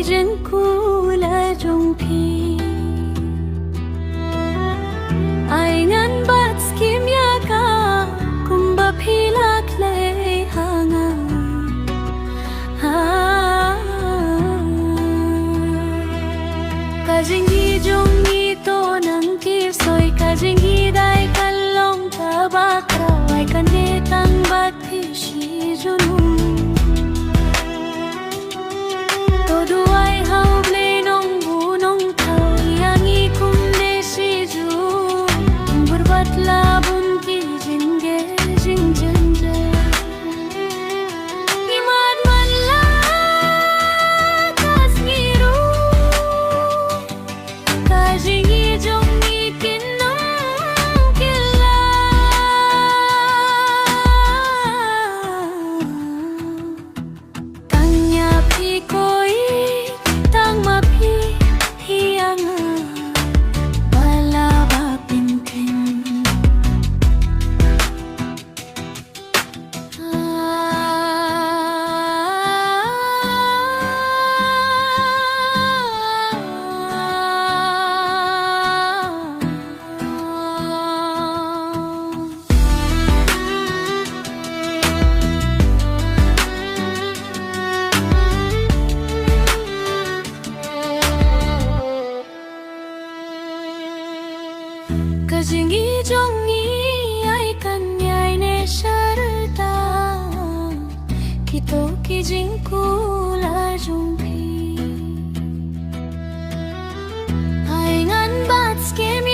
jeng kula jong pi ai ngan bat skim ya ka kumba philak le hanga ka jingi jong ni to nang ki soi ka jingi dai kalong ta ba kra ai kan he tang bat phi shi junu ka jingi jong ni ai kan nyai ne sharta kito ki jing kula jong pi ai ngan bat skem